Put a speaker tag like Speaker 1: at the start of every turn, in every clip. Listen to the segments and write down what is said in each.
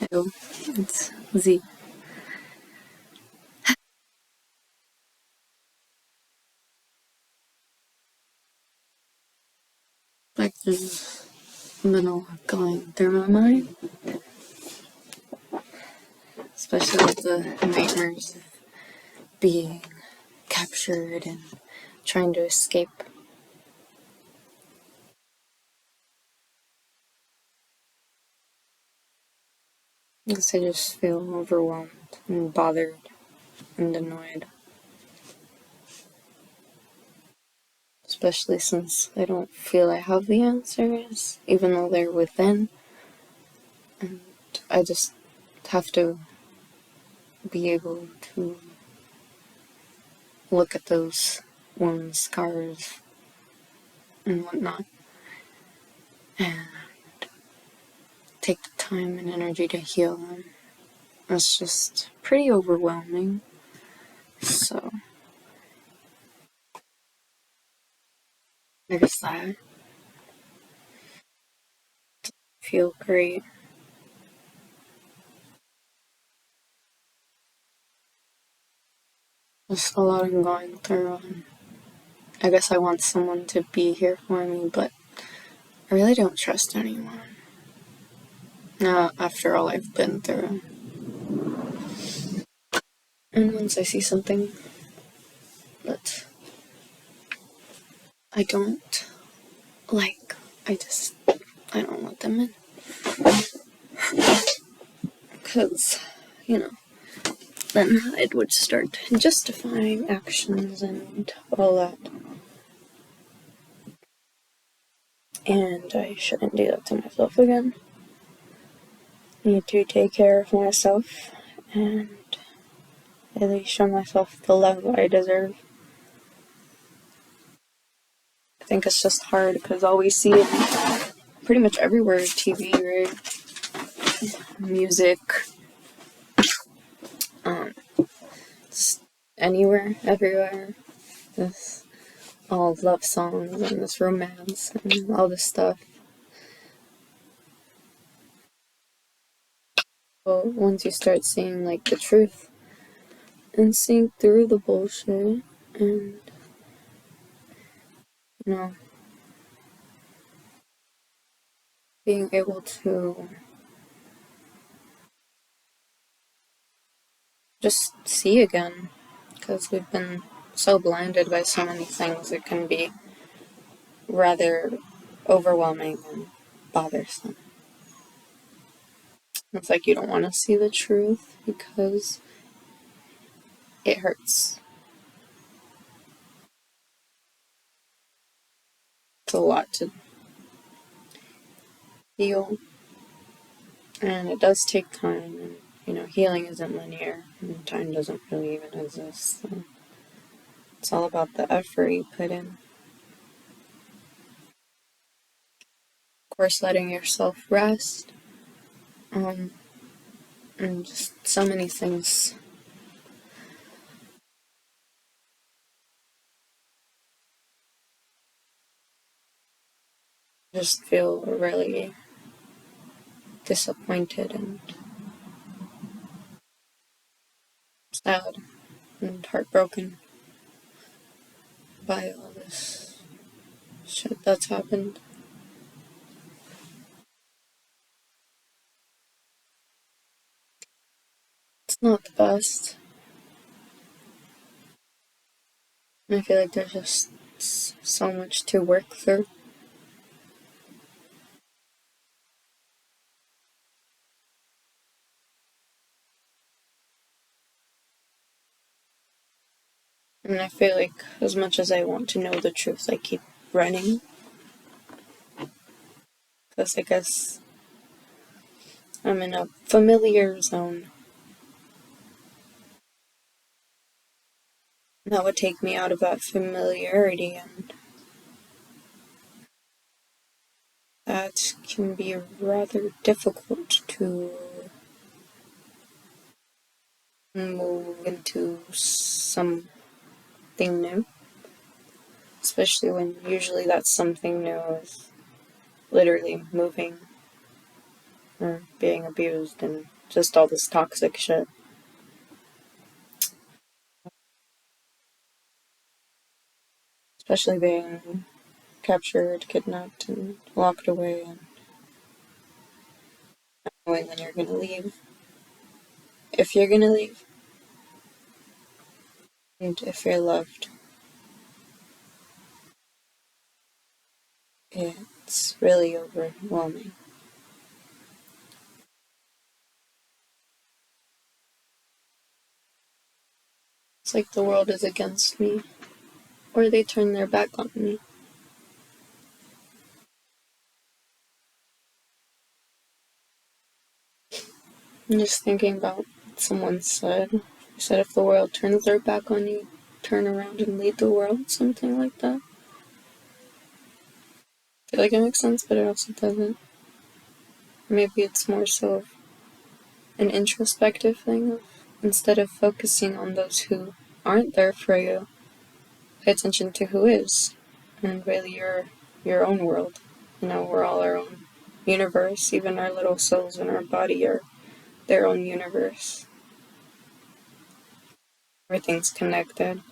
Speaker 1: Hello, it's Z. Like there's been a lot going through my mind, especially with the nightmares of being captured and trying to escape. I guess I just feel overwhelmed and bothered and annoyed. Especially since I don't feel I have the answers, even though they're within. And I just have to be able to look at those wounds, scars, and whatnot, and take the time and energy to heal them. It's just pretty overwhelming. So, I guess I feel great. Just a lot I'm going through, and I guess I want someone to be here for me, but I really don't trust anyone. After all I've been through. And once I see something that I don't like, I don't let them in. Because, then it would start justifying actions and all that. And I shouldn't do that to myself again. I need to take care of myself and really show myself the love I deserve. I think it's just hard because all we see it pretty much everywhere, TV, right? Music, anywhere, everywhere. This all love songs and this romance and all this stuff. Well, once you start seeing like the truth and seeing through the bullshit and being able to just see again, because we've been so blinded by so many things, it can be rather overwhelming and bothersome. It's like you don't want to see the truth because it hurts. It's a lot to heal, and it does take time, and healing isn't linear, and time doesn't really even exist. So it's all about the effort you put in. Of course, letting yourself rest, and just so many things. Just feel really disappointed and sad and heartbroken by all this shit that's happened. It's not the best. I feel like there's just so much to work through. And I feel like as much as I want to know the truth, I keep running. Because I guess I'm in a familiar zone. That would take me out of that familiarity, and that can be rather difficult to move into something new. Especially when usually that something new is literally moving or being abused and just all this toxic shit. Especially being captured, kidnapped, and locked away, and not knowing when you're gonna leave. If you're gonna leave, and if you're loved. It's really overwhelming. It's like the world is against me, or they turn their back on me. I'm just thinking about what someone said. They said if the world turns their back on you, turn around and lead the world, something like that. I feel like it makes sense, but it also doesn't. Maybe it's more so an introspective thing. Instead of focusing on those who aren't there for you, pay attention to who is, and really your own world. We're all our own universe. Even our little souls in our body are their own universe. Everything's connected.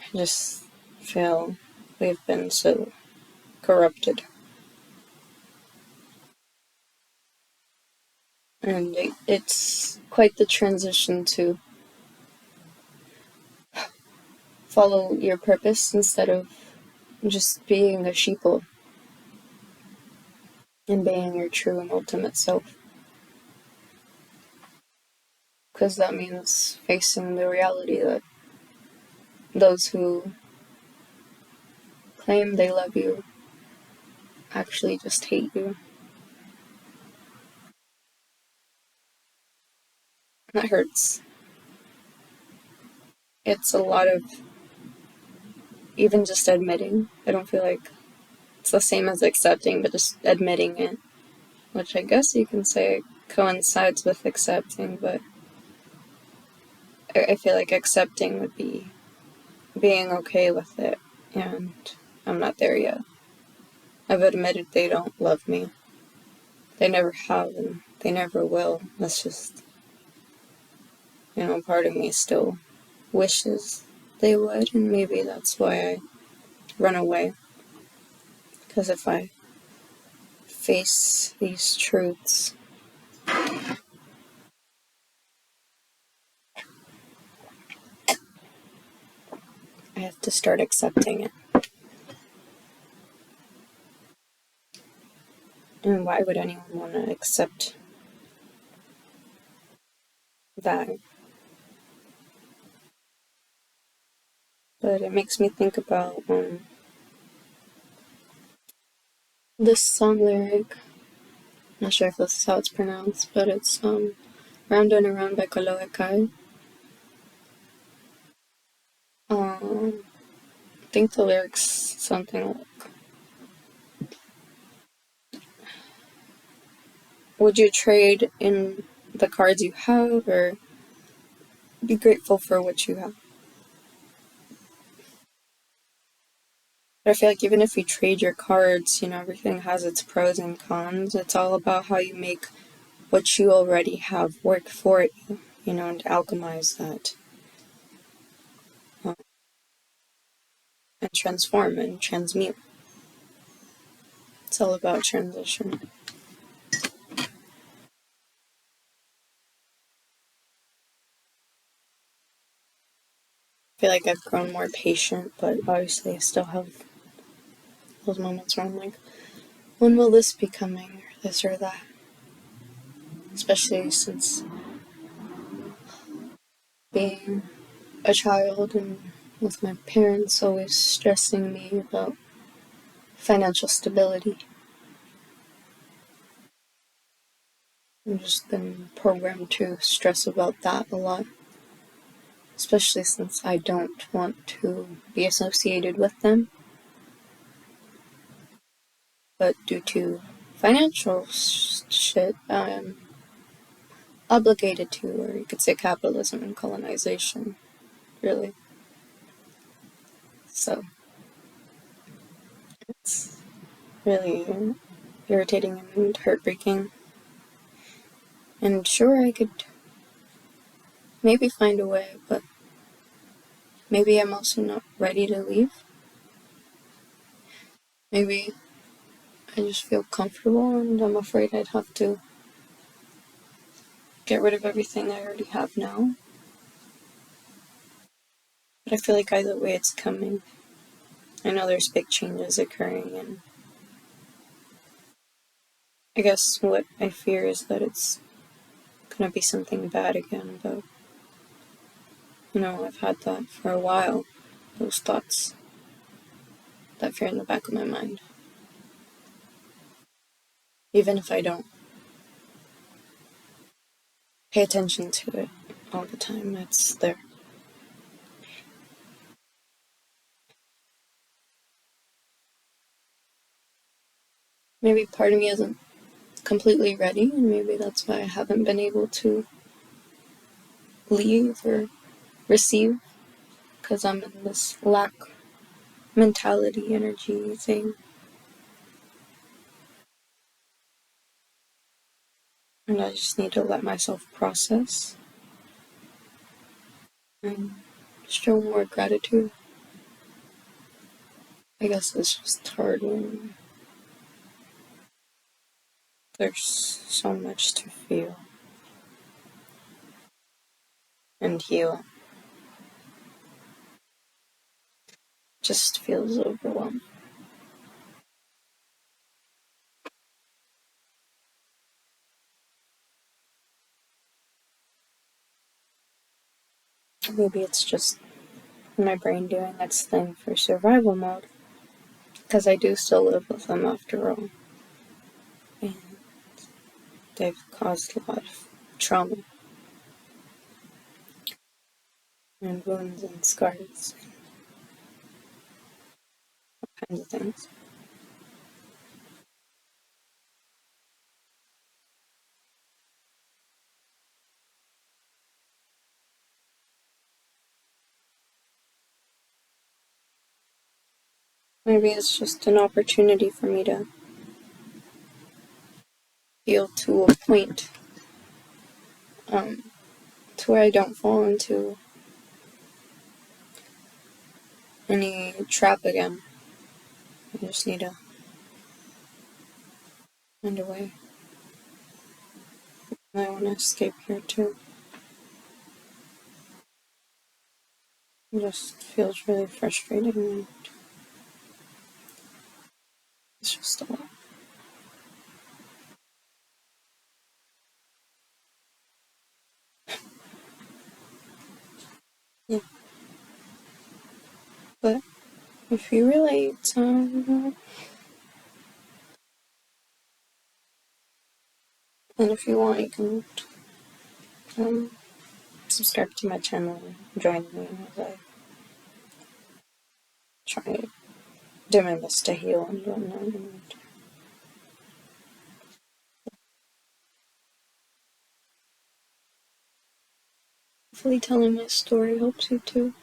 Speaker 1: I just feel we've been so corrupted. And it's quite the transition to follow your purpose instead of just being a sheeple and being your true and ultimate self. Because that means facing the reality that those who claim they love you actually just hate you. That hurts. It's a lot of even just admitting. I don't feel like it's the same as accepting, but just admitting it, which I guess you can say coincides with accepting, but I feel like accepting would be being okay with it, and I'm not there yet. I've admitted they don't love me. They never have, and they never will. That's just, part of me still wishes they would, and maybe that's why I run away. Because if I face these truths, I have to start accepting it. And why would anyone want to accept that? But it makes me think about this song lyric. Not sure if this is how it's pronounced, but it's Round and Around by Kalohe Kai. I think the lyrics something like, would you trade in the cards you have, or be grateful for what you have? But I feel like even if you trade your cards, everything has its pros and cons. It's all about how you make what you already have work for you, and alchemize that. And transform and transmute. It's all about transition. I feel like I've grown more patient, but obviously I still have those moments where I'm like, when will this be coming, or this or that? Especially since being a child and with my parents always stressing me about financial stability. I've just been programmed to stress about that a lot. Especially since I don't want to be associated with them. But due to financial shit, I'm obligated to, or you could say capitalism and colonization, really. So, it's really irritating and heartbreaking. And sure, I could maybe find a way, but maybe I'm also not ready to leave. Maybe I just feel comfortable and I'm afraid I'd have to get rid of everything I already have now. But I feel like either way it's coming. I know there's big changes occurring, and I guess what I fear is that it's gonna be something bad again, but I've had that for a while, those thoughts, that fear in the back of my mind. Even if I don't pay attention to it all the time, it's there. Maybe part of me isn't completely ready, and maybe that's why I haven't been able to leave or receive, because I'm in this lack mentality, energy thing. And I just need to let myself process and show more gratitude. I guess it's just hard when there's so much to feel and heal. Just feels overwhelming. Maybe it's just my brain doing its thing for survival mode, because I do still live with them after all. And they've caused a lot of trauma and wounds and scars and all kinds of things. Maybe it's just an opportunity for me to heal to a point, to where I don't fall into any trap again. I just need to find a way. I want to escape here too. It just feels really frustrating, and it's just a lot. Yeah. But if you relate, and if you want, you can subscribe to my channel and join me as I try to do my best to heal and whatnot. And hopefully telling my story helps you too.